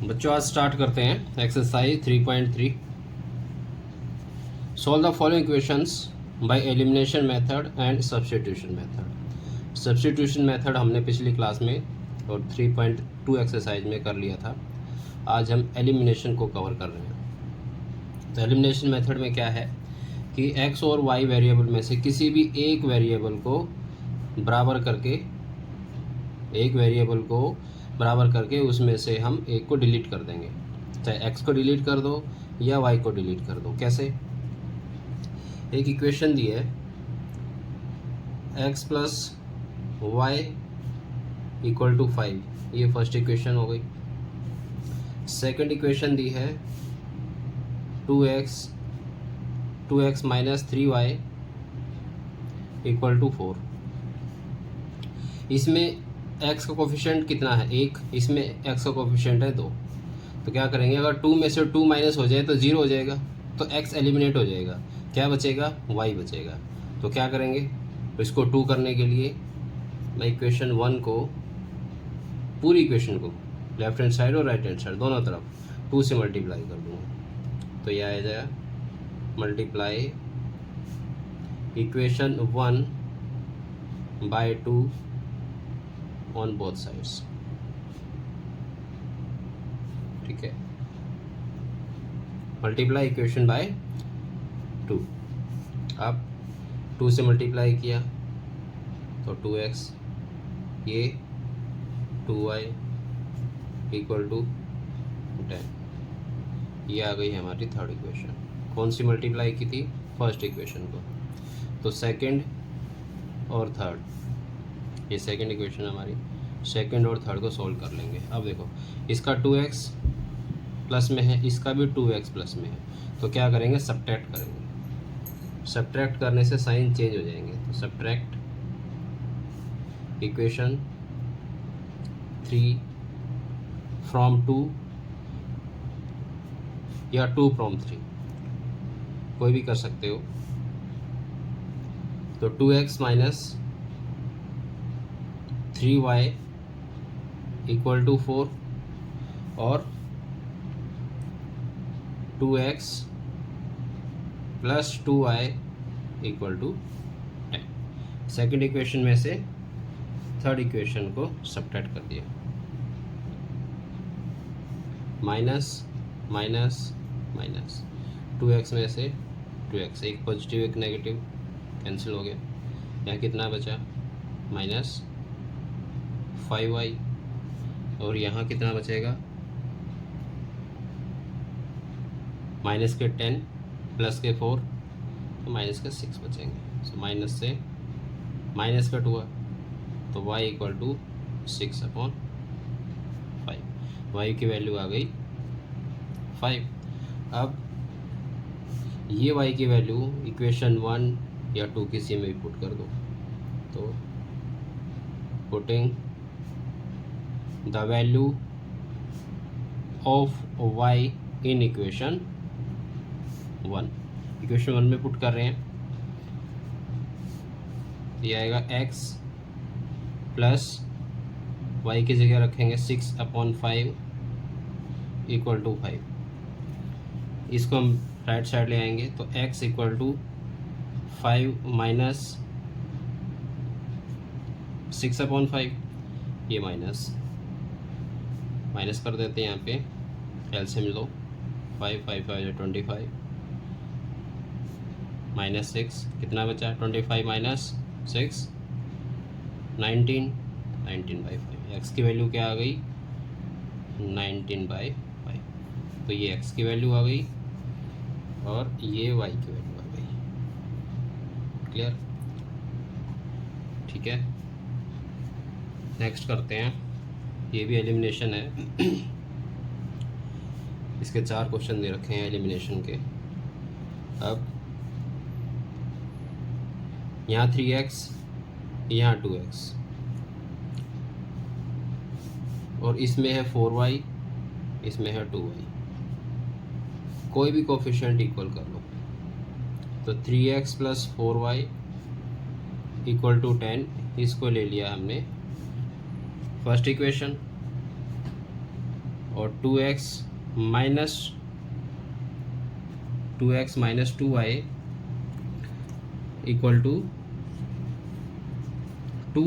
बच्चों आज स्टार्ट करते हैं exercise 3.3। Solve the following equations by elimination method and substitution method. Substitution method हमने पिछली क्लास में और 3.2 एक्सरसाइज में कर लिया था। आज हम एलिमिनेशन को कवर कर रहे हैं। तो एलिमिनेशन मेथड में क्या है कि एक्स और वाई वेरिएबल में से किसी भी एक वेरिएबल को बराबर करके उसमें से हम एक को डिलीट कर देंगे। चाहे एक्स को डिलीट कर दो या वाई को डिलीट कर दो। कैसे? एक इक्वेशन दी है x plus y equal to 5, ये फर्स्ट इक्वेशन हो गई। सेकंड इक्वेशन दी है 2x minus 3y equal to 4। इसमें x का कोफिशिएंट कितना है? 1। इसमें x का कोफिशिएंट है 2। तो क्या करेंगे, अगर 2 में से 2 माइनस हो जाए तो 0 हो जाएगा, तो x एलिमिनेट हो जाएगा। क्या बचेगा? y बचेगा। तो क्या करेंगे, तो इसको 2 करने के लिए मैं इक्वेशन 1 को, पूरी इक्वेशन को लेफ्ट हैंड साइड और राइट हैंड साइड दोनों तरफ 2 से मल्टीप्लाई कर दूँगा। तो यह आ जाएगा multiply equation 1 by 2 on both sides. ठीक है, मल्टीप्लाई इक्वेशन बाय 2। अब 2 से मल्टीप्लाई किया तो 2x, ये 2y इक्वल टू 10। ये आ गई हमारी थर्ड इक्वेशन। कौन सी मल्टीप्लाई की थी? फर्स्ट इक्वेशन को। तो सेकंड और थर्ड, ये सेकंड इक्वेशन हमारी, सेकंड और थर्ड को सॉल्व कर लेंगे। अब देखो, इसका 2x प्लस में है, इसका भी 2x प्लस में है, तो क्या करेंगे, सब्ट्रैक्ट करेंगे। सब्ट्रैक्ट करने से साइन चेंज हो जाएंगे। तो सब्ट्रैक्ट इक्वेशन 3 फ्रॉम 2 या 2 फ्रॉम 3, कोई भी कर सकते हो। तो 2x minus 3y equal to 4 और 2x plus 2y equal to 10। Second equation में से थर्ड इक्वेशन को सब्ट्रैक्ट कर दिया। माइनस माइनस माइनस 2x में से 2x, एक पॉजिटिव एक नेगेटिव कैंसिल हो गया। यहाँ कितना बचा? Minus 5y। और यहाँ कितना बचेगा? माइनस के 10 प्लस के 4, तो माइनस के 6 बचेंगे। सो माइनस से माइनस का 2 है, तो y इक्वल टू 6/5। y की वैल्यू आ गई 5। अब ये y की वैल्यू इक्वेशन 1 या 2 किसी में भी पुट कर दो। तो putting the value of y in equation 1, equation 1 में पुट कर रहे हैं। ये आएगा x प्लस y की जगह रखेंगे 6/5 इक्वल टू 5। इसको हम राइट साइड ले आएंगे, तो x इक्वल टू 5 माइनस 6/5, ये माइनस कर देते हैं। यहाँ पे एलसीएम लो, 5 5 5 25 माइनस 6, कितना बचा? 25 माइनस 6 19/5। एक्स की वैल्यू क्या आ गई? 19/5। तो ये एक्स की वैल्यू आ गई और ये वाई की वैल्यू आ गई। क्लियर? ठीक है, नेक्स्ट करते हैं। ये भी एलिमिनेशन है। इसके 4 क्वेश्चन दे रखे हैं एलिमिनेशन के। अब यहाँ 3x, यहाँ 2x और इसमें है 4y, इसमें है 2y। कोई भी कोफिशिएंट इक्वल कर लो। तो 3x plus 4y equal to 10, इसको ले लिया हमने फर्स्ट इक्वेशन, और 2x minus 2y equal to 2।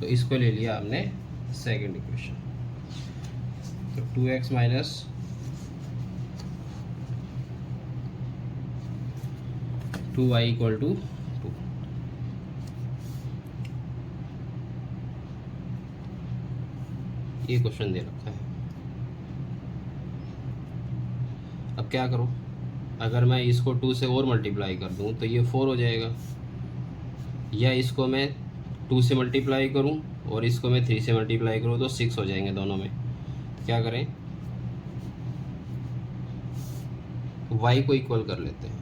तो इसको ले लिया हमने सेकेंड इक्वेशन। तो 2x minus 2y equal to 2। ये क्वेश्चन दे रखा है। अब क्या करूं? अगर मैं इसको 2 से और मल्टीप्लाई कर दूं तो ये 4 हो जाएगा, या इसको मैं 2 से मल्टीप्लाई करूं और इसको मैं 3 से मल्टीप्लाई करूं तो 6 हो जाएंगे दोनों में। क्या करें? y को इक्वल कर लेते हैं,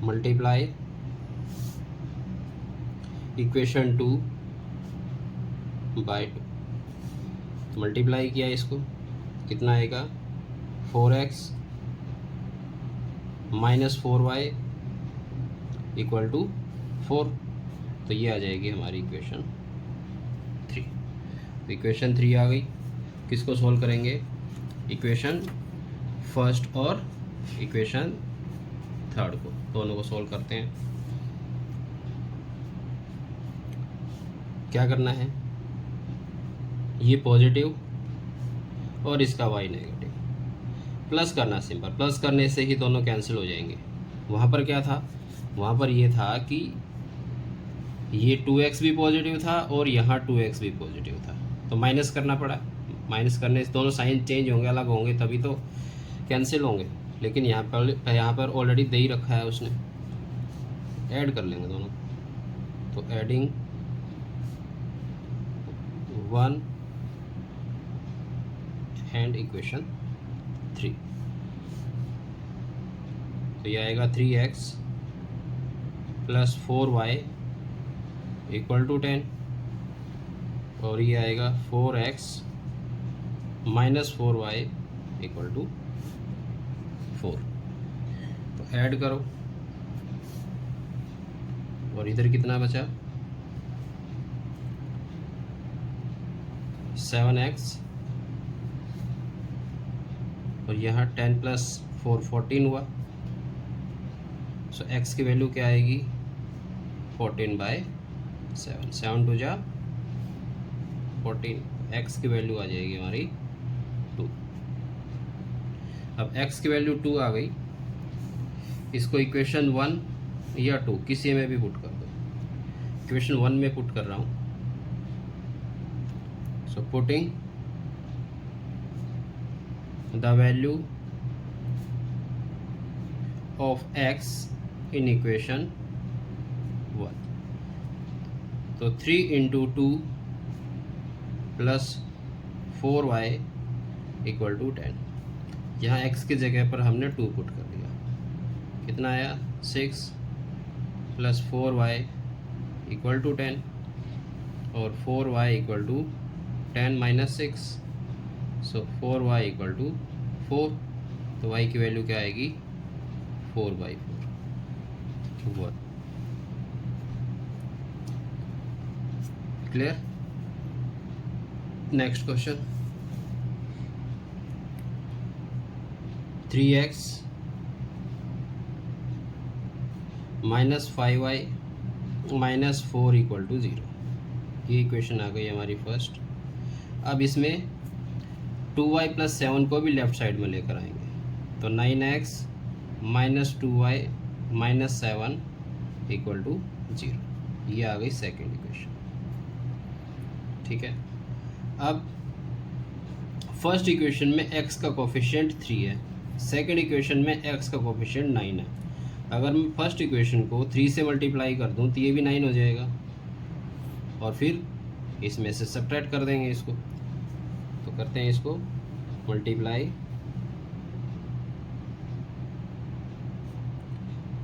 मल्टीप्लाई इक्वेशन 2 बाय 2। मल्टीप्लाई किया इसको, कितना आएगा? 4x minus 4y equal to 4। तो ये आ जाएगी हमारी इक्वेशन 3। तो इक्वेशन 3 आ गई। किसको सॉल्व करेंगे? इक्वेशन फर्स्ट और इक्वेशन थर्ड को, दोनों को सॉल्व करते हैं। क्या करना है? ये पॉजिटिव और इसका y नेगेटिव, प्लस करना सिंपल। प्लस करने से ही दोनों कैंसिल हो जाएंगे। वहाँ पर क्या था? वहाँ पर ये था कि ये 2x भी पॉजिटिव था और यहाँ 2x भी पॉजिटिव था, तो माइनस करना पड़ा। माइनस करने से दोनों साइन चेंज होंगे, अलग होंगे, तभी तो कैंसिल होंगे। लेकिन यहाँ पर ऑलरेडी दे ही रखा है उसने, ऐड कर लेंगे दोनों। तो एडिंग 1 एंड इक्वेशन 3, तो ये आएगा 3x plus 4y equal to 10, और ये आएगा 4x minus 4y equal to 4। तो ऐड करो, और इधर कितना बचा? 7x, और यहाँ 10 प्लस 4 14 हुआ। सो x की वैल्यू क्या आएगी? 14/7। 7 टू जा 14, x की वैल्यू आ जाएगी हमारी 2। अब x की वैल्यू 2 आ गई। इसको इक्वेशन 1 या 2 किसी में भी पुट कर दो। इक्वेशन 1 में पुट कर रहा हूँ। सो putting the value of x in equation 1, तो 3 into 2 plus 4y equal to 10। यहाँ x की जगह पर हमने 2 पुट कर दिया। कितना आया? 6 प्लस 4y इक्वल टू 10, और 4y equal to 10 minus 6, so 4y equal to 4। तो y की वैल्यू क्या आएगी? 4/4। Clear? Next question. 3x minus 5y minus 4 equal to 0। ये इक्वेशन आ गई हमारी फर्स्ट। अब इसमें 2y प्लस 7 को भी लेफ्ट साइड में लेकर आएंगे, तो 9x minus 2y minus 7 equal to 0। ये आ गई सेकेंड इक्वेशन। ठीक है। अब फर्स्ट इक्वेशन में x का कोफिशिएंट 3 है, सेकेंड इक्वेशन में x का कोफिशिएंट 9 है। अगर मैं फर्स्ट इक्वेशन को 3 से मल्टीप्लाई कर दूं तो ये भी 9 हो जाएगा, और फिर इसमें से सब्ट्रैक्ट कर देंगे इसको। तो करते हैं इसको मल्टीप्लाई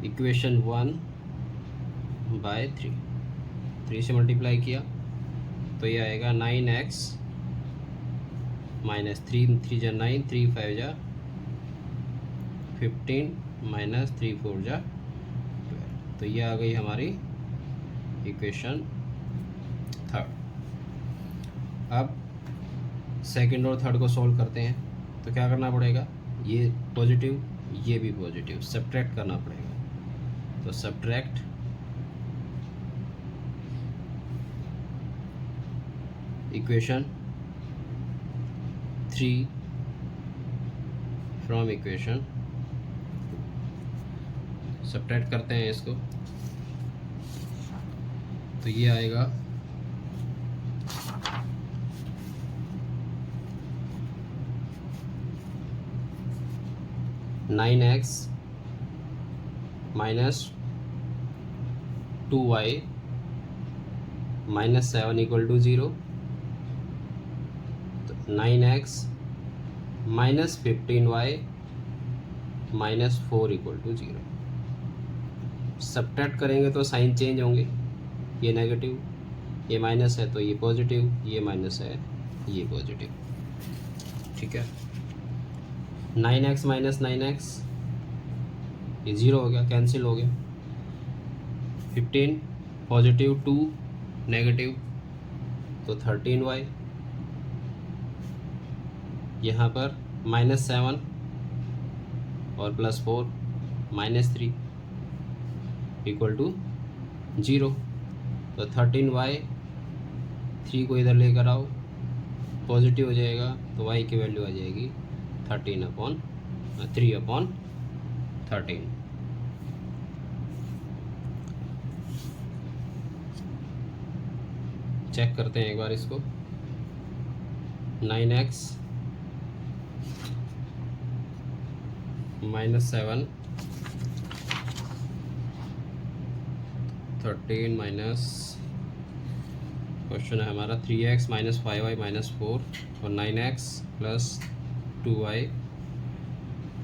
इक्वेशन 1/3। 3 से मल्टीप्लाई किया तो ये आएगा 9x माइनस 3 3 जा 9, 3 5 जा 15 माइनस 3 4 जा 12। तो ये आ गई हमारी इक्वेशन थर्ड। अब सेकंड और थर्ड को सॉल्व करते हैं तो क्या करना पड़ेगा, ये पॉजिटिव ये भी पॉजिटिव, सब्ट्रैक्ट करना पड़ेगा। तो subtract equation 3 from equation, subtract करते हैं इसको तो ये आएगा 9x minus 2y minus 7 equal to 0। तो 9x minus 15y minus 4 equal to 0। Subtract करेंगे तो साइन चेंज होंगे, ये नेगेटिव, ये माइनस है तो ये पॉजिटिव, ये माइनस है ये पॉजिटिव। ठीक है, 9x माइनस 9x ये 0 हो गया, कैंसिल हो गया। 15 पॉजिटिव 2 नेगेटिव तो 13y, यहाँ पर माइनस 7 और प्लस 4 माइनस 3 इक्वल टू 0। तो 13y, 3 को इधर लेकर आओ पॉजिटिव हो जाएगा तो y की वैल्यू आ जाएगी 3/13। चेक करते हैं एक बार इसको, 9x माइनस 7 13 माइनस, क्वेश्चन है हमारा 3x माइनस 5y माइनस 4 और 9x plus 2y,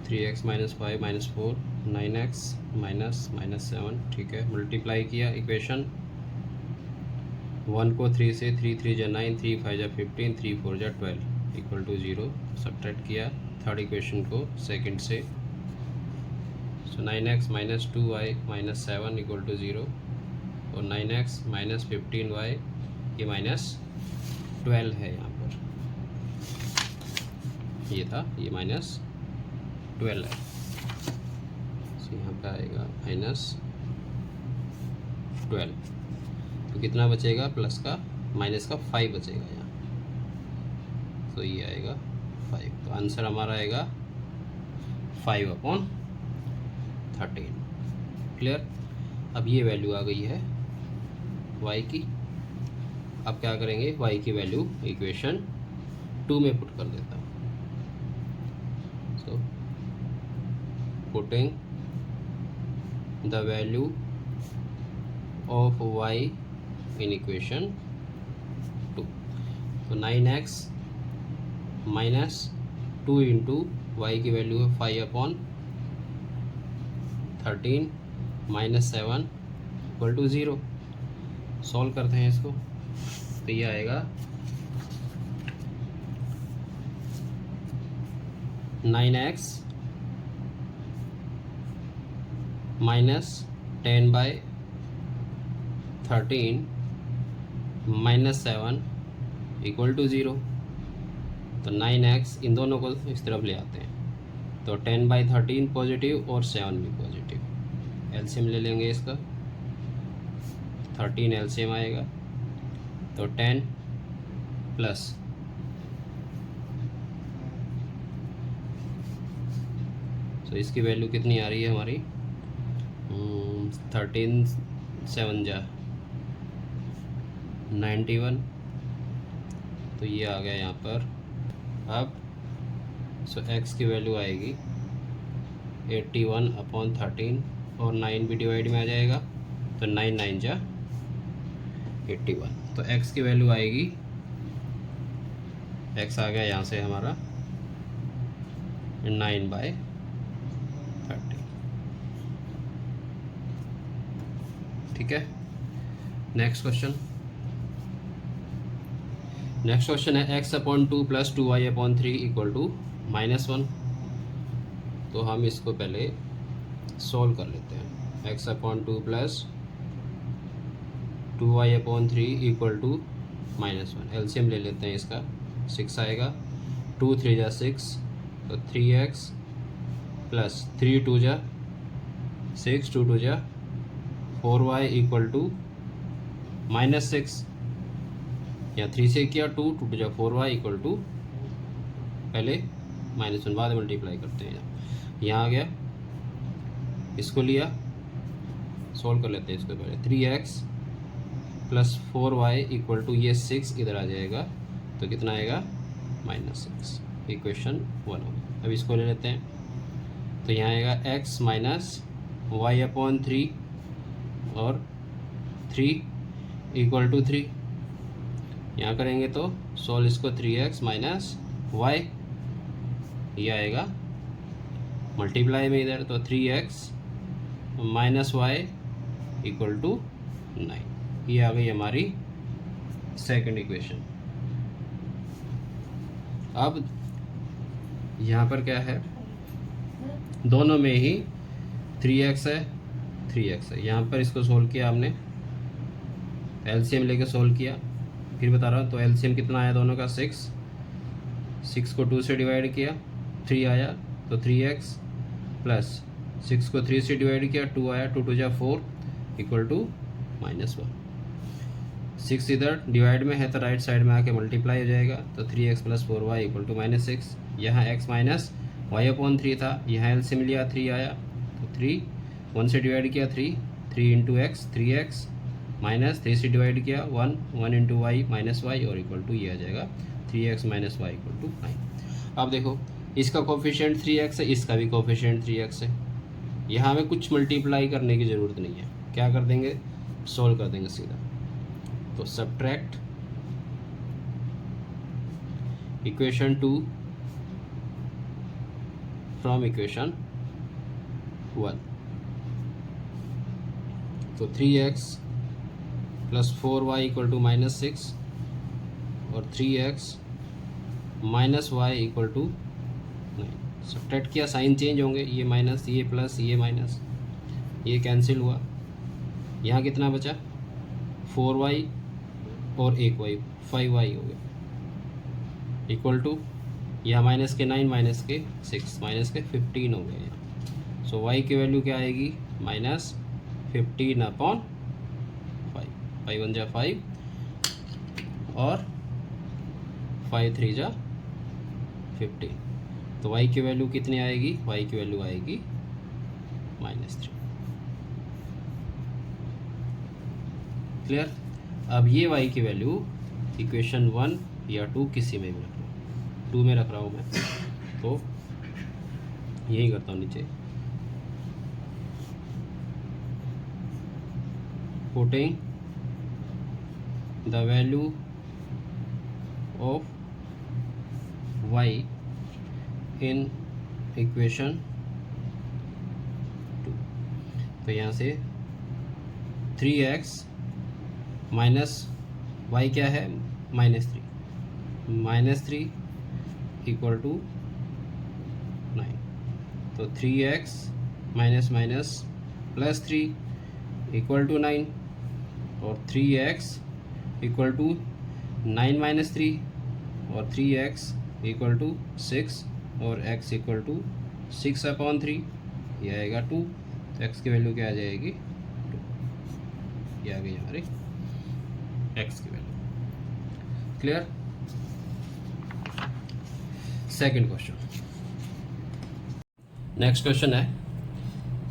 3x minus 5 minus 4 9x minus minus 7। ठीक है, मल्टीप्लाई किया इक्वेशन 1 को 3 से, 3 3 जा 9, 3 5 जा 15, 3 4 जा 12 इक्वल टू 0। सब्ट्रैक्ट किया थर्ड इक्वेशन को सेकंड से, so 9x minus 2y minus 7 equal to 0 और 9x माइनस 15y ये माइनस 12 है, यहाँ पर ये था, ये माइनस 12 है। तो यहाँ पे आएगा माइनस 12, तो कितना बचेगा, प्लस का माइनस का 5 बचेगा यहाँ, तो ये आएगा 5। तो आंसर हमारा आएगा 5/13। क्लियर। अब ये वैल्यू आ गई है y की। अब क्या करेंगे, y की वैल्यू इक्वेशन 2 में पुट कर देता हूँ। सो putting the value of y in equation 2, तो 9x माइनस 2 इंटू वाई की वैल्यू है 5/13 माइनस 7 इक्वल टू 0। सॉल्व करते हैं इसको तो ये आएगा 9x minus 10/13 minus 7 equal to 0। तो 9x इन दोनों को इस तरफ ले आते हैं, तो 10/13 पॉजिटिव और 7 भी पॉजिटिव, एलसीएम ले लेंगे इसका, 13 एलसीएम आएगा तो 10 प्लस तो इसकी वैल्यू कितनी आ रही है हमारी, 13 7 जा 91, तो ये आ गया यहाँ पर। अब सो x की वैल्यू आएगी 81/13 और 9 भी डिवाइड में आ जाएगा तो 9 9 जा 81। तो x की वैल्यू आएगी, x आ गया यहाँ से हमारा 9/13। ठीक है, नेक्स्ट क्वेश्चन है x/2 plus 2y/3 equal to -1। तो हम इसको पहले सॉल्व कर लेते हैं। x/2 plus 2y/3 equal to -1, LCM ले लेते हैं इसका, 6 आएगा, 2 3 जा 6, तो 3x प्लस 3 2 जा 6, 2 2 जा 4y इक्वल टू -6। यहाँ 3 से किया 2 2 जा 4y इक्वल टू, पहले -1 बाद मल्टीप्लाई करते हैं। यहाँ आ गया, इसको लिया, सॉल्व कर लेते हैं इसको पहले। 3x plus 4y equal to ये 6 इधर आ जाएगा, तो कितना आएगा -6। इक्वेशन 1 होगा। अब इसको ले लेते हैं, तो यहाँ आएगा x माइनस वाई अपॉन 3 और 3 इक्वल टू 3। यहाँ करेंगे तो सॉल्व इसको, 3x माइनस वाई, ये आएगा मल्टीप्लाई में इधर, तो 3x minus y equal to 9। ये आ गई हमारी सेकंड इक्वेशन। अब यहाँ पर क्या है, दोनों में ही 3x है 3x है। यहाँ पर इसको सोल्व किया हमने, एलसीएम लेके सोल्व किया, फिर बता रहा हूँ। तो एलसीएम कितना आया दोनों का, 6 को 2 से डिवाइड किया 3 आया, तो 3x प्लस 6 को 3 से डिवाइड किया 2 आया, 2 2 जा 4 इक्वल टू -1। 6 इधर डिवाइड में है तो राइट साइड में आके मल्टीप्लाई हो जाएगा, तो 3x plus 4y equal to -6। यहाँ x माइनस वाई अपॉन 3 था, यहाँ एलसीएम लिया 3 आया, तो 3 1 से डिवाइड किया 3 इंटू एक्स 3x माइनस 3 से डिवाइड किया 1 इंटू वाई माइनस वाई और इक्वल टू ये आ जाएगा 3x minus y equal to 9। अब देखो इसका कोफिशिएंट 3x है, इसका भी कोफिशिएंट 3x है। यहाँ हमें कुछ मल्टीप्लाई करने की ज़रूरत नहीं है, क्या कर देंगे, सोल्व कर देंगे सीधा। तो सब्ट्रैक्ट इक्वेशन 2 फ्रॉम इक्वेशन 1, तो 3x plus 4y equal to -6 और 3x minus y equal to 9। Subtract किया, साइन चेंज होंगे, ये माइनस ये प्लस ये माइनस, ये कैंसिल हुआ। यहाँ कितना बचा, 4y और 1y 5y हो गया इक्वल टू, यह माइनस के 9 माइनस के 6 माइनस के 15 हो गया। सो y की वैल्यू क्या आएगी, -15 अपॉन 5, 5 1 जा 5 और 5 3 जा 15। तो y की वैल्यू कितनी आएगी, y की वैल्यू आएगी -3। क्लियर। अब ये y की वैल्यू इक्वेशन 1 या 2 किसी में भी रख लो, 2 में रख रहा हूँ मैं, तो यही करता हूँ नीचे, putting the value of y in equation 2। तो यहाँ से 3x माइनस वाई क्या है, -3 इक्वल टू 9। तो 3x minus minus plus 3 equal to 9 और 3x इक्वल टू 9 माइनस 3 और 3x इक्वल टू 6 और x इक्वल टू 6 अपॉन 3, ये आएगा 2। तो x की वैल्यू क्या आ जाएगी, 2। ये आ गई हमारी x की value. Clear. Second question, next question है,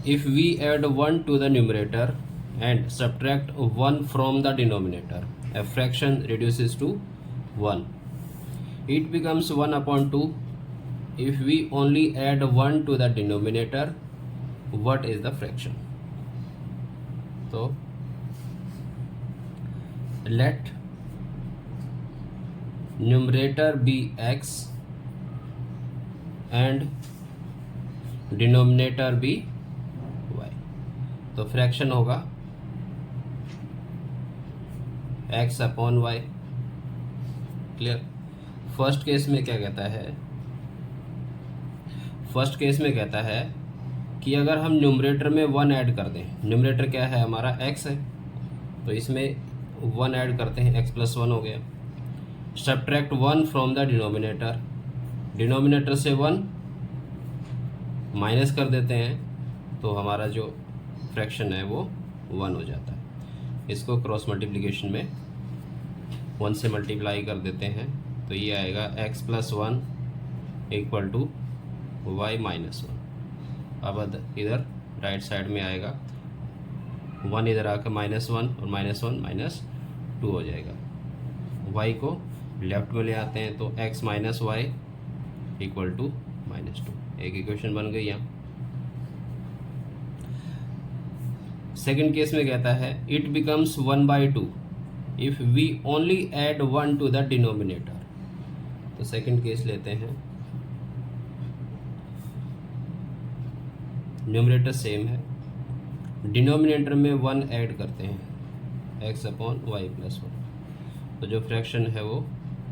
if we add 1 to the numerator and subtract 1 from the denominator, a fraction reduces to 1. It becomes 1 upon 2. If we only add 1 to the denominator, what is the fraction? So let numerator be x and denominator be y. तो fraction होगा x upon y। Clear. First case में क्या कहता है, first case में कहता है कि अगर हम न्यूमरेटर में 1 ऐड कर दें, न्यूमरेटर क्या है हमारा x है, तो इसमें 1 ऐड करते हैं, x प्लस 1 हो गया। Subtract 1 from the denominator, denominator से 1 माइनस कर देते हैं तो हमारा जो फ्रैक्शन है वो 1 हो जाता है। इसको क्रॉस मल्टीप्लिकेशन में 1 से मल्टीप्लाई कर देते हैं तो ये आएगा x + 1 = y - 1। अब इधर राइट साइड में आएगा 1, इधर आकर -1 और -1 -2 हो जाएगा। y को लेफ्ट में ले आते हैं तो x - y = -2, एक इक्वेशन बन गई यहाँ। सेकंड केस में कहता है it becomes 1/2 if we only add 1 to the denominator. तो सेकंड केस लेते हैं, न्यूमरेटर सेम है, डिनोमिनेटर में 1 ऐड करते हैं x/y + 1, तो जो फ्रैक्शन है वो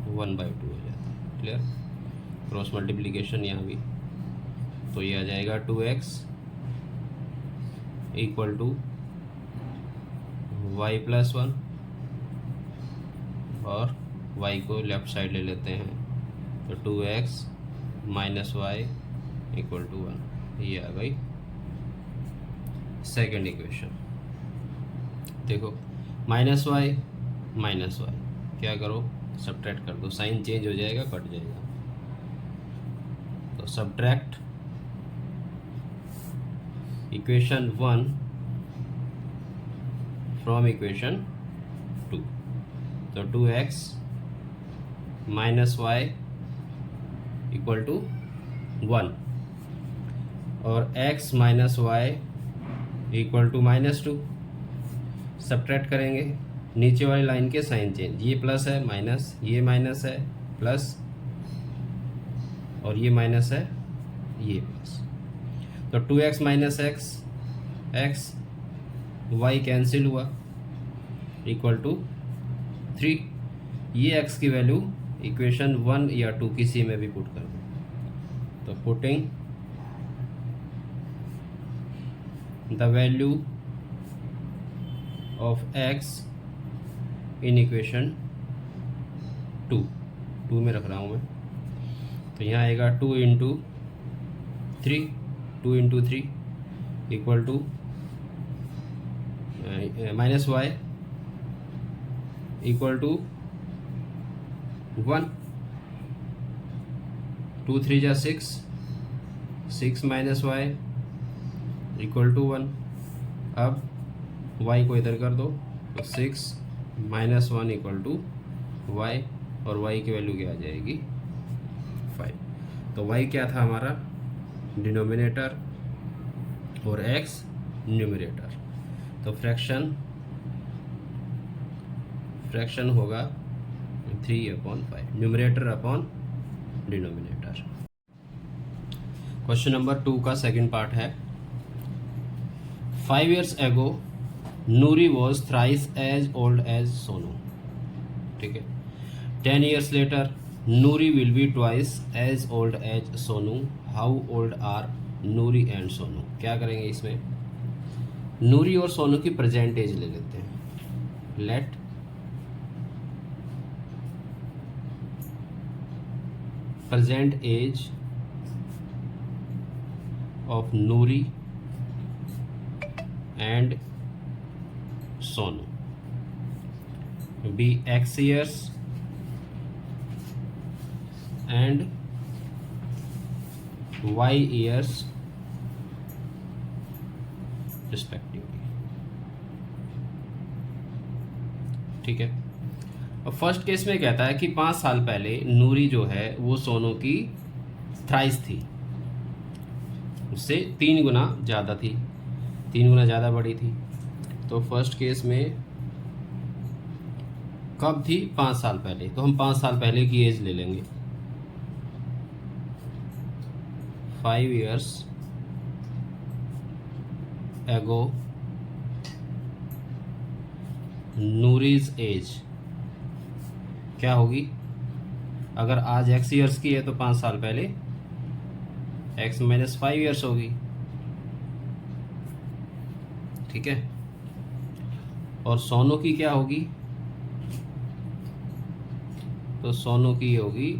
1/2 हो जाता है। क्लियर? क्रॉस मल्टीप्लिकेशन यहाँ भी, तो ये आ जाएगा 2x = y + 1 और y को लेफ्ट साइड ले लेते हैं तो 2x - y = 1। ये आ गई सेकेंड इक्वेशन। देखो -y -y, क्या करो सब्ट्रैक्ट कर दो, साइन चेंज हो जाएगा, कट जाएगा। तो सब्ट्रैक्ट इक्वेशन 1 फ्रॉम इक्वेशन 2, तो 2x - y = 1 और x - y = -2। सब्ट्रैक्ट करेंगे, नीचे वाली लाइन के साइन चेंज, ये प्लस है माइनस, ये माइनस है प्लस, और ये माइनस है ये प्लस, तो 2x - x y कैंसिल हुआ = 3। ये x की वैल्यू इक्वेशन 1 या 2 किसी में भी पुट कर दो, तो putting the value of x in equation 2 में रख रहा हूँ मैं, तो यहाँ आएगा 2 × 3 = -y = 1, 2 × 3 = 6, 6 - y = 1। अब y को इधर कर दो तो 6 - 1 = y, और y की वैल्यू क्या आ जाएगी 5। तो y क्या था हमारा डिनोमिनेटर और x न्यूमरेटर, तो फ्रैक्शन होगा 3/5, numerator upon denominator. Question number 2 का सेकंड पार्ट है, 5 years ago Nuri was thrice as old as Sonu। ठीक है, 10 years later Nuri will be twice as old as Sonu। How old are Nuri and Sonu? क्या करेंगे इसमें, नूरी और सोनू की present as ले लेते हैं। Let present age of Noori and Sonu be x years and y years respectively। ठीक है, और फर्स्ट केस में कहता है कि 5 साल पहले नूरी जो है वो सोनू की थ्राइस थी, उससे 3 गुना ज़्यादा थी, 3 गुना ज़्यादा बड़ी थी। तो फर्स्ट केस में कब थी, 5 साल पहले, तो हम 5 साल पहले की एज ले लेंगे। 5 years ago नूरीज एज क्या होगी, अगर आज x ईयर्स की है तो 5 साल पहले x - 5 ईयर्स होगी। ठीक है, और सोनू की क्या होगी, तो सोनू की होगी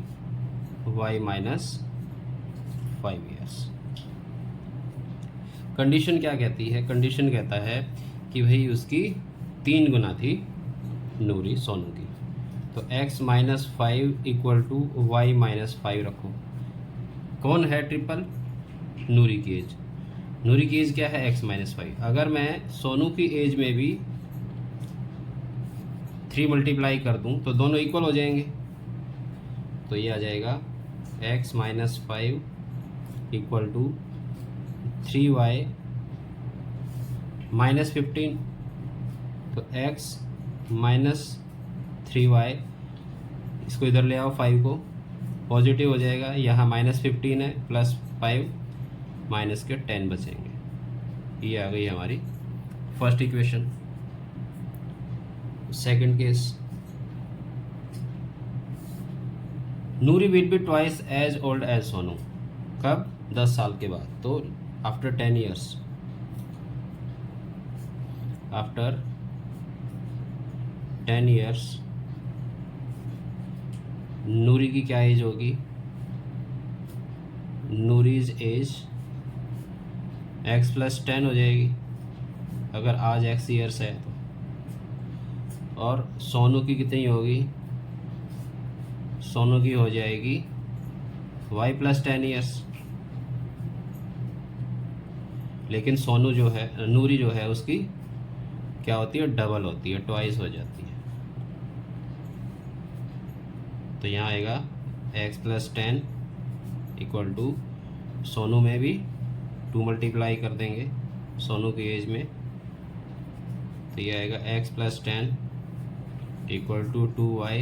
y माइनस 5 ईयर्स। कंडीशन क्या कहती है? कंडीशन कहता है कि भाई उसकी 3 गुना थी नूरी सोनू की, तो x minus 5 equal to y minus 5 रखो। कौन है ट्रिपल? नूरी की एज। नूरी की एज क्या है? x minus 5। अगर मैं सोनू की एज में भी 3 मल्टीप्लाई कर दूं तो दोनों इक्वल हो जाएंगे, तो ये आ जाएगा x minus 5 equal to 3y minus 15, तो x माइनस 3y, इसको इधर ले आओ, 5 को पॉजिटिव हो जाएगा, यहाँ माइनस 15 है प्लस 5 माइनस के 10 बचेंगे। ये आ गई हमारी first equation. Second case, Noori will be twice as old as Sonu. कब? 10 साल के बाद, तो after 10 years. After 10 years Noori की क्या एज होगी? नूरीज एज x प्लस 10 हो जाएगी अगर आज x ईयर्स है तो, और सोनू की कितनी होगी? सोनू की हो जाएगी y प्लस 10 ईयर्स। लेकिन सोनू जो है, नूरी जो है, उसकी क्या होती है? डबल होती है, ट्वाइस हो जाती है। तो यहाँ आएगा x plus 10 equal to, Sonu में भी 2 मल्टीप्लाई कर देंगे सोनू की एज में, तो ये आएगा x plus 10 equal to 2y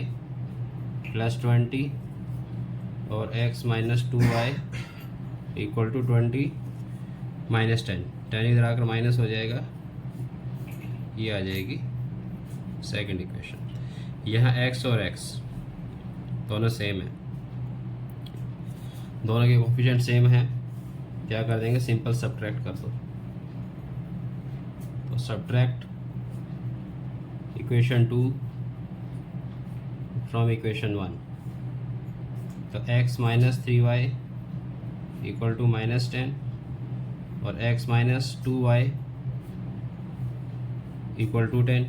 plus 20 और x minus 2y equal to 20 minus 10। 10 इधर आकर माइनस हो जाएगा, ये आ जाएगी सेकंड इक्वेशन। यहाँ x और x दोनों सेम है, दोनों के कोफिशिएंट सेम है, क्या कर देंगे? सिंपल सब्ट्रैक्ट कर दो। तो सब्ट्रैक्ट इक्वेशन 2 फ्रॉम इक्वेशन 1, तो x minus 3y equal to minus 10 और x minus 2y equal to 10।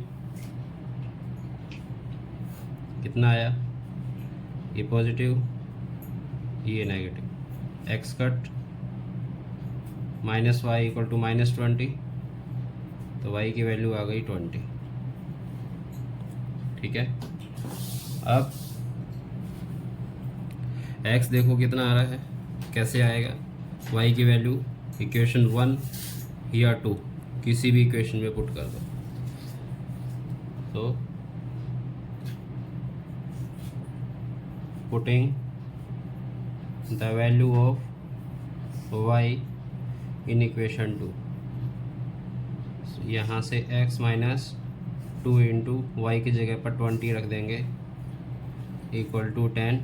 कितना आया? ये पॉजिटिव, ये negative. x cut minus y equal to minus 20, तो y की वैल्यू आ गई 20। ठीक है, अब x देखो कितना आ रहा है, कैसे आएगा? y की वैल्यू इक्वेशन 1 या 2 किसी भी इक्वेशन में पुट कर दो, तो putting the value of y in equation 2, यहाँ से x माइनस 2 इंटू वाई की जगह पर 20 रख देंगे इक्वल टू 10,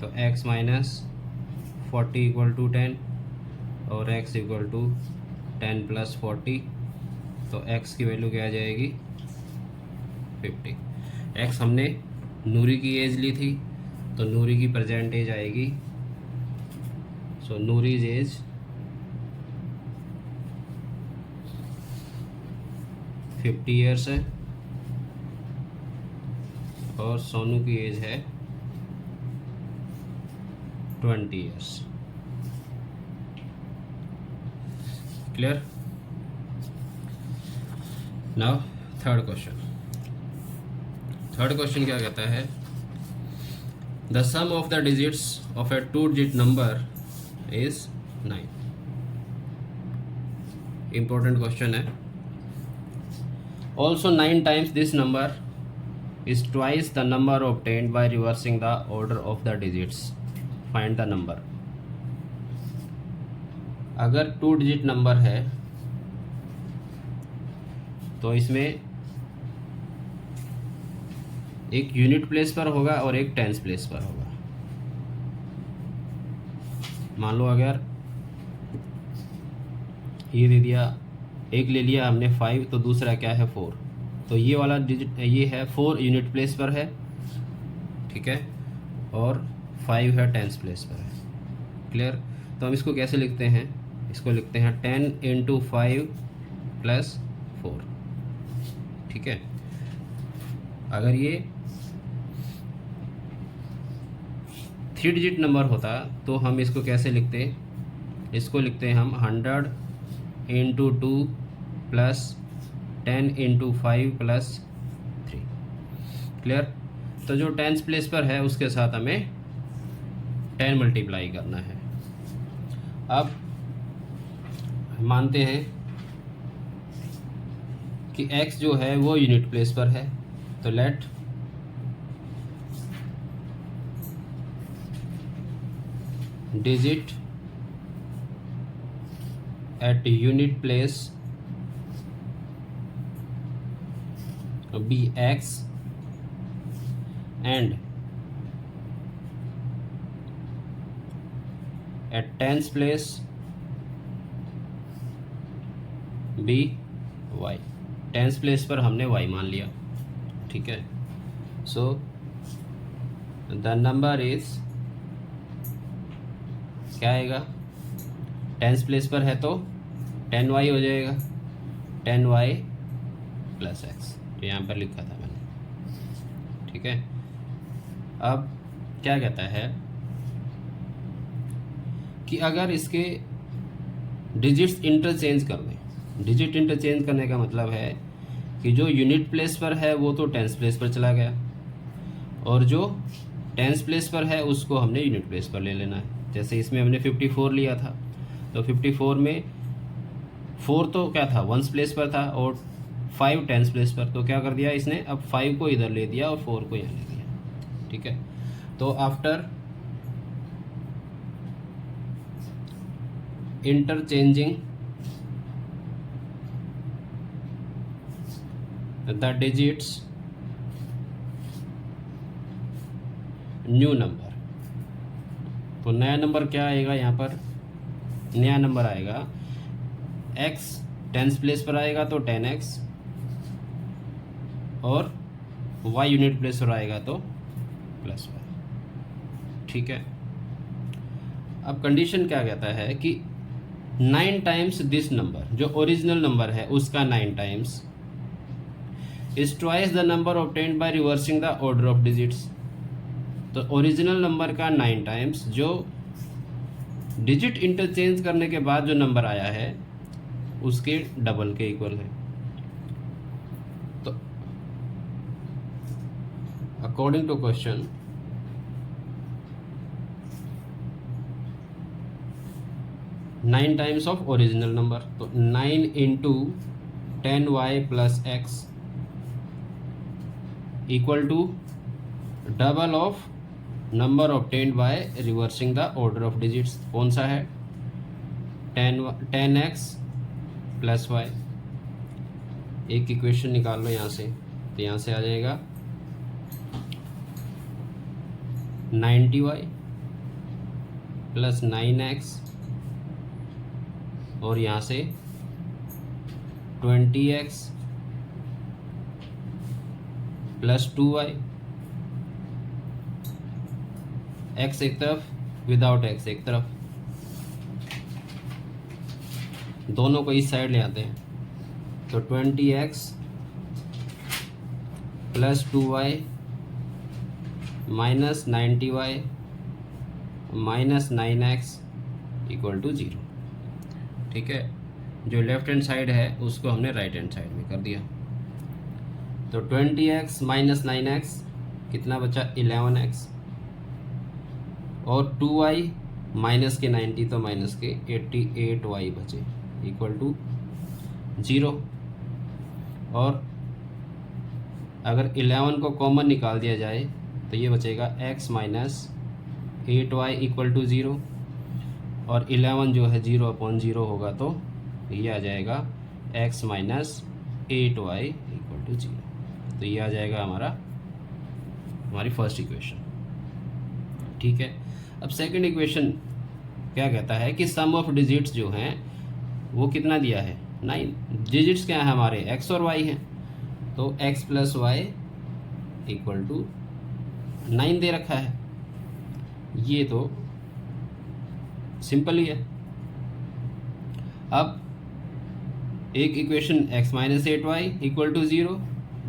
तो x माइनस 40 इक्वल टू 10 और x इक्वल टू 10 प्लस 40, तो x की वैल्यू क्या आ जाएगी? 50। x हमने नूरी की एज ली थी, तो नूरी की प्रेजेंट एज आएगी, सो नूरीज एज 50 ईयर्स है और सोनू की एज है 20 years. Clear? Now third question. Third question क्या कहता है? The sum of the digits of a 2 digit number is 9। Important question है। Also 9 times this number is twice the number obtained by reversing the order of the digits. Find the number. अगर 2 digit number है तो इसमें एक unit place पर होगा और एक टेंस प्लेस पर होगा। मान लो अगर ये दे दिया, एक ले लिया हमने 5, तो दूसरा क्या है 4, तो ये वाला डिजिट ये है 4 यूनिट प्लेस पर है, ठीक है, और 5 है 10th प्लेस पर है। क्लियर? तो हम इसको कैसे लिखते हैं, इसको लिखते हैं 10 इंटू 5 प्लस 4। ठीक है, अगर ये 3 डिजिट नंबर होता तो हम इसको कैसे लिखते, इसको लिखते हैं हम 100 into 2 plus 10 into 5 plus 3। Clear? तो जो 10th प्लेस पर है उसके साथ हमें 10 मल्टीप्लाई करना है। अब मानते हैं कि x जो है वो यूनिट प्लेस पर है, तो let digit at unit place be x and at 10th place be y। 10th place पर हमने y मान लिया। ठीक है, सो द नंबर इज क्या आएगा, 10th प्लेस पर है तो 10y हो जाएगा, 10y प्लस x, जो यहाँ पर लिखा था मैंने। ठीक है, अब क्या कहता है कि अगर इसके डिजिट्स इंटरचेंज कर दें, डिजिट इंटरचेंज करने का मतलब है कि जो यूनिट प्लेस पर है वो तो 10th प्लेस पर चला गया, और जो 10th प्लेस पर है उसको हमने यूनिट प्लेस पर ले लेना है। जैसे इसमें हमने 54 लिया था, तो 54 में 4 तो क्या था 1st प्लेस पर था और 5 10th प्लेस पर, तो क्या कर दिया इसने, अब 5 को इधर ले दिया और 4 को यहाँ ले दिया। ठीक है, तो after interchanging the digits new number, तो नया नंबर क्या आएगा, यहाँ पर नया नंबर आएगा x 10th प्लेस पर आएगा तो 10x, और y यूनिट प्लेस पर आएगा तो प्लस y। ठीक है, अब कंडीशन क्या कहता है कि 9 टाइम्स दिस नंबर, जो ओरिजिनल नंबर है उसका 9 times is twice the number obtained by reversing the order of digits. तो ओरिजिनल नंबर का 9 टाइम्स जो डिजिट इंटरचेंज करने के बाद जो नंबर आया है उसके डबल के इक्वल है। तो according to question nine times of original number, तो 9 into 10y plus x equal to double of number obtained by reversing the order of digits. कौन सा है, 10x प्लस वाई। एक इक्वेशन निकाल लो यहाँ से, तो यहाँ से आ जाएगा 90y प्लस 9x, और यहाँ से 20x प्लस 2y, x एक तरफ विदाउट x एक तरफ, दोनों को इस साइड ले आते हैं, तो 20x plus 2y minus 90y minus 9x equal to 0। ठीक है, जो लेफ्ट हैंड साइड है उसको हमने राइट हैंड साइड में कर दिया, तो 20x माइनस 9x कितना बचा 11x, और 2y माइनस के 90 तो माइनस के 88y बचे इक्वल टू 0। और अगर 11 को कॉमन निकाल दिया जाए तो ये बचेगा x minus 8y equal to 0, और 11 जो है 0/0 होगा तो ये आ जाएगा x minus 8y equal to 0। तो ये आ जाएगा हमारी फर्स्ट इक्वेशन। ठीक है, अब सेकंड इक्वेशन क्या कहता है कि सम ऑफ डिजिट्स जो हैं वो कितना दिया है 9। डिजिट्स क्या है हमारे x और y हैं, तो x plus y equal to 9 दे रखा है, ये तो सिंपल ही है। अब एक equation x minus 8y equal to 0,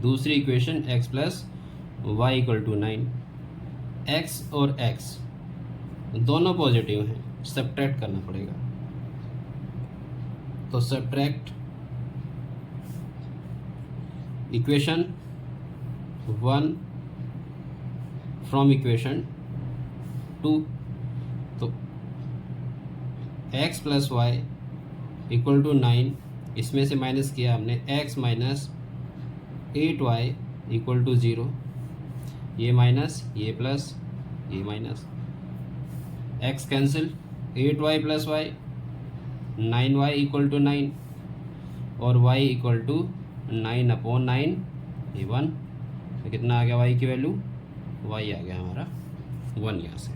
दूसरी equation x plus y equal to 9। x और x दोनों पॉजिटिव हैं, सब्ट्रैक्ट करना पड़ेगा। तो सब्ट्रैक्ट इक्वेशन 1 फ्रॉम इक्वेशन 2। तो x plus y equal to 9, इसमें से माइनस किया हमने x minus 8y equal to 0, ये माइनस ये प्लस ये minus, x cancel, 8y plus y 9y equal to 9 और y इक्वल टू 9 अपॉन 9, ये 1। तो कितना आ गया y की वैल्यू, y आ गया हमारा 1 यहाँ से।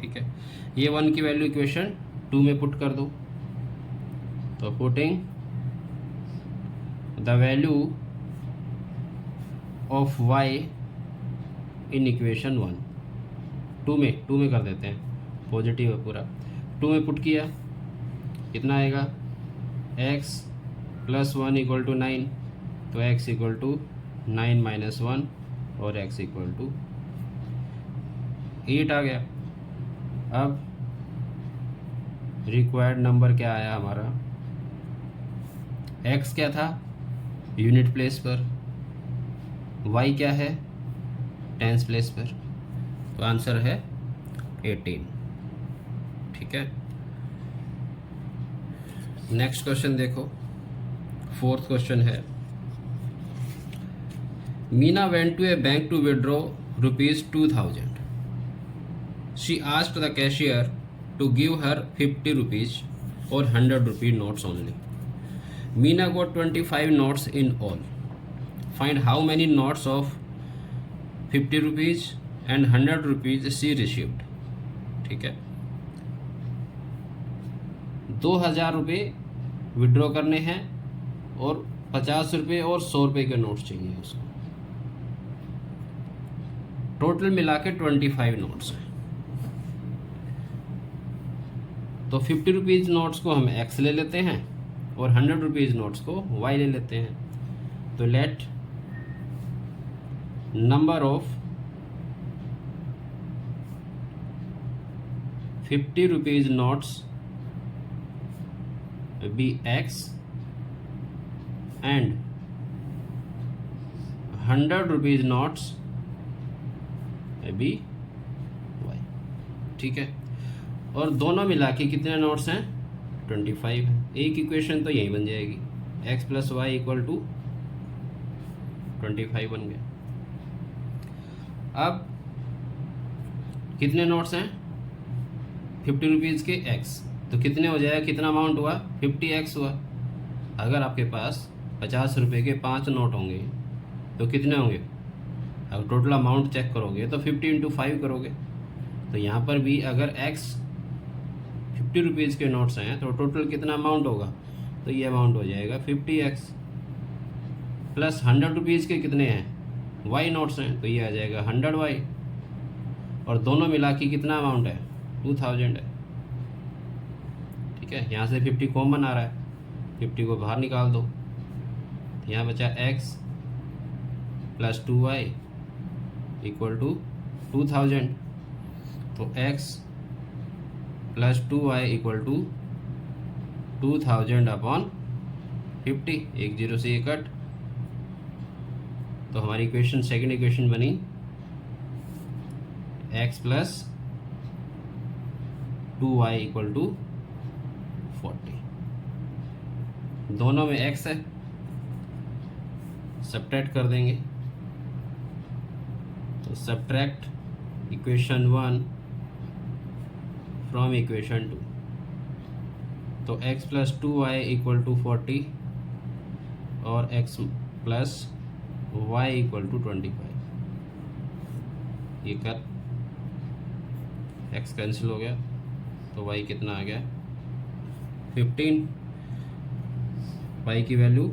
ठीक है, ये 1 की वैल्यू इक्वेशन 2 में पुट कर दो। तो putting the value of y in equation 1, 2 में कर देते हैं, पॉजिटिव है पूरा। 2 में पुट किया, कितना आएगा, x प्लस 1 इक्वल टू 9, तो x इक्वल टू 9 माइनस 1 और x इक्वल टू 8 आ गया। अब रिक्वायर्ड नंबर क्या आया हमारा, x क्या था यूनिट प्लेस पर, y क्या है टेंस प्लेस पर, तो आंसर है 18। ठीक है, नेक्स्ट क्वेश्चन देखो, 4th क्वेश्चन है। Meena went to a bank to withdraw ₹2000. She asked the cashier to give her 50 rupees or 100 rupee notes only. Meena got 25 notes in all. Find how many notes of 50 rupees and 100 rupees she received. ठीक है, 2000 रुपये withdraw करने हैं और 50 रुपये और 100 रुपये के नोट्स चाहिए उसको। टोटल मिला के 25 नोट्स हैं। तो 50 रुपीज़ नोट्स को हम x ले लेते हैं और 100 रुपीज़ नोट्स को y ले लेते हैं। तो let number of 50 rupees notes be x and 100 rupees notes be y। ठीक है, और दोनों मिला के कितने नोट्स हैं, 25 हैं। एक इक्वेशन तो यही बन जाएगी, x plus y equal to 25 बन गया। अब कितने नोट्स हैं 50 रुपीज़ के x, तो कितने हो जाएगा, कितना अमाउंट हुआ, 50x हुआ। अगर आपके पास 50 रुपये के 5 नोट होंगे तो कितने होंगे, अब टोटल अमाउंट चेक करोगे तो 50 इंटू 5 करोगे। तो यहाँ पर भी अगर x 50 रुपीज़ के नोट्स हैं तो टोटल कितना अमाउंट होगा, तो ये अमाउंट हो जाएगा 50x प्लस 100 रुपीज़ के कितने हैं y नोट्स हैं, तो ये आ जाएगा 100y और दोनों मिला के कितना अमाउंट है, 2000 है। ठीक है, यहाँ से 50 कॉमन आ रहा है, 50 को बाहर निकाल दो, यहाँ बचा x plus 2y equal to 2000। तो x plus 2y equal to 2000 upon 50, एक जीरो से ये कट। तो हमारी इक्वेशन, सेकेंड इक्वेशन बनी x plus 2y equal to 40। दोनों में x है, सब्ट्रैक्ट कर देंगे। तो सब्ट्रैक्ट इक्वेशन 1 फ्रॉम इक्वेशन 2। तो x plus 2y equal to 40 और x plus y equal to 25। ये कर x कैंसिल हो गया, तो y कितना आ गया, 15। y की वैल्यू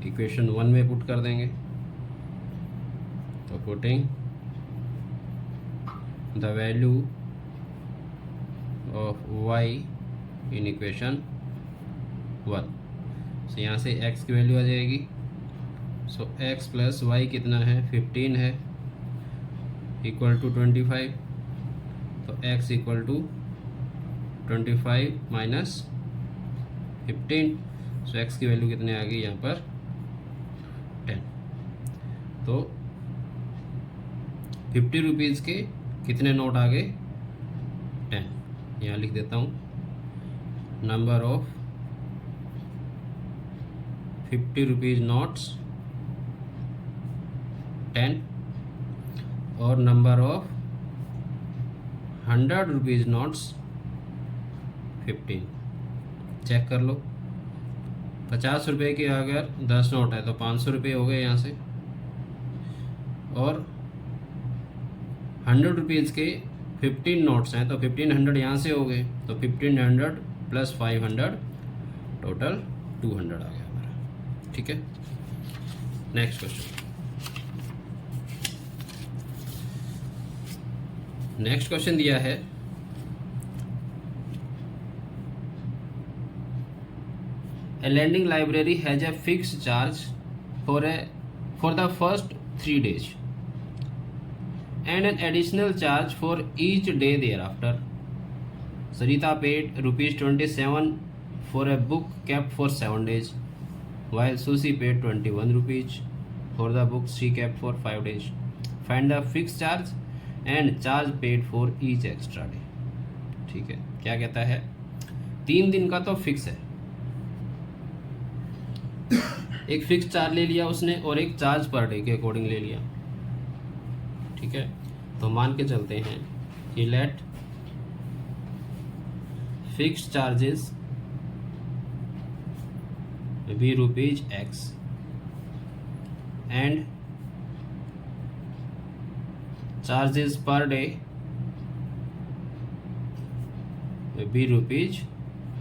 इक्वेशन 1 में पुट कर देंगे। तो putting the value of y in equation 1। सो यहाँ से x की वैल्यू आ जाएगी। सो x प्लस वाई कितना है, 15 है, इक्वल टू 25। तो x equal to 25 minus 15। So x की वैल्यू कितने आ गई यहाँ पर, 10। तो 50 रुपीज़ के कितने नोट आ गए, 10। यहाँ लिख देता हूँ, नंबर ऑफ 50 रुपीज़ नोट्स 10 और number of 100 rupees notes 15। Check कर लो, 50 रुपये के अगर 10 नोट है तो 500 रुपये हो गए यहाँ से, और 100 रुपीज़ के 15 नोट्स हैं तो 1500 यहाँ से हो गए। तो 1500 प्लस 500 टोटल 200 आ गया हमारा। ठीक है, नेक्स्ट क्वेश्चन। नेक्स्ट क्वेश्चन दिया है, a lending library has a fixed charge for the first 3 days and an additional charge for each day thereafter. Sarita paid rupees 27 for a book kept for 7 days, while Susie paid 21 rupees for the book she kept for 5 days. Find the fixed charge and charge paid for each extra day. ठीक है, क्या कहता है, 3 दिन का तो fix है, एक फिक्स चार्ज ले लिया उसने और एक चार्ज पर डे के अकॉर्डिंग ले लिया। ठीक है, तो मान के चलते हैं कि let fix charges be rupees x and charges per day be rupees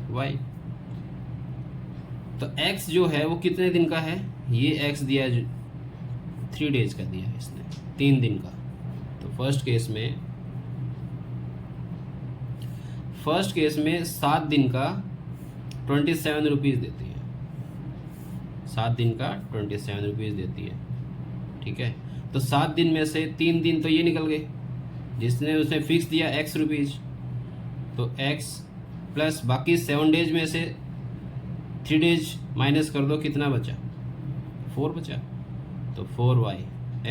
y. तो x जो है वो कितने दिन का है, ये x दिया 3 डेज का दिया है इसने, 3 दिन का। तो फर्स्ट केस में 7 दिन का 27 रुपीज़ देती है, 7 दिन का 27 रुपीज़ देती है। ठीक है, तो 7 दिन में से 3 दिन तो ये निकल गए, जिसने उसने फिक्स दिया x रुपीज़, तो x प्लस बाकी 7 डेज में से 3 डेज माइनस कर दो, कितना बचा, 4 बचा। तो 4y,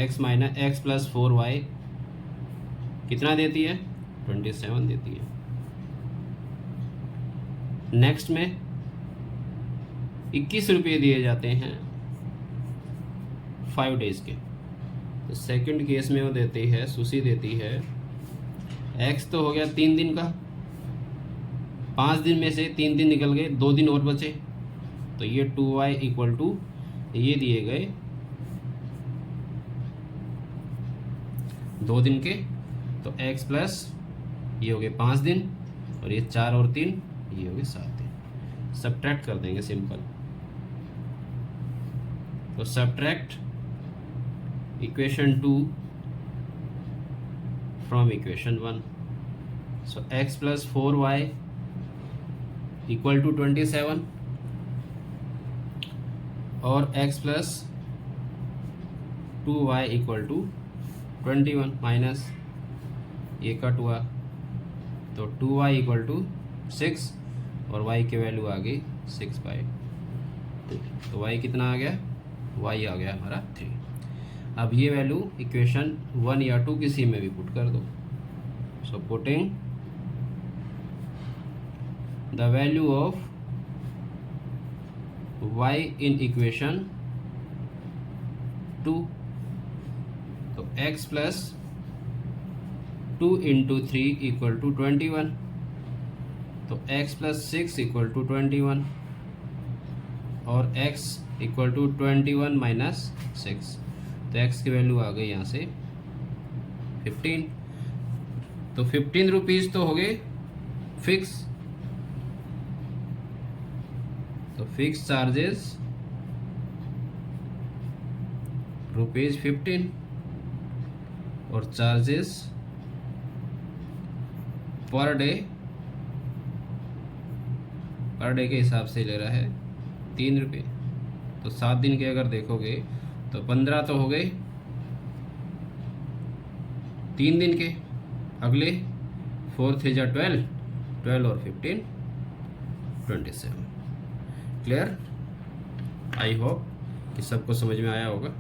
x प्लस 4y कितना देती है, 27 देती है। नेक्स्ट में 21 रुपये दिए जाते हैं 5 डेज के। तो सेकंड केस में वो देती है, सुशी देती है, x तो हो गया 3 दिन का, 5 दिन में से 3 दिन निकल गए, 2 दिन और बचे, तो ये 2y इक्वल टू ये दिए गए 2 दिन के, तो x प्लस ये हो गए 5 दिन और ये 4 और 3 ये हो गए 7 दिन। सब्ट्रैक्ट कर देंगे सिंपल, तो subtract equation 2 from equation 1। So x plus 4y equal to 27 और x plus 2y equal to 21 minus ये कट हुआ, तो 2y इक्वल टू 6 और y की वैल्यू आ गई 6/3। तो y कितना आ गया, y आ गया हमारा 3। अब ये वैल्यू इक्वेशन 1 या 2 किसी में भी पुट कर दो। So putting the value of y in equation 2, तो x plus 2 into 3 equal to 21, तो x प्लस 6 इक्वल टू 21 और x इक्वल टू 21 माइनस 6, तो x की वैल्यू आ गई यहाँ से 15। तो 15 रुपीज़ तो हो गए फिक्स, तो फिक्स चार्जेस रुपीज़ 15 और चार्जेस पर डे के हिसाब से ले रहा है 3 रुपये। तो 7 दिन के अगर देखोगे तो 15 तो हो गए 3 दिन के, अगले 4 3 जा 12, 12 और 15 27। क्लियर? आई होप कि सबको समझ में आया होगा।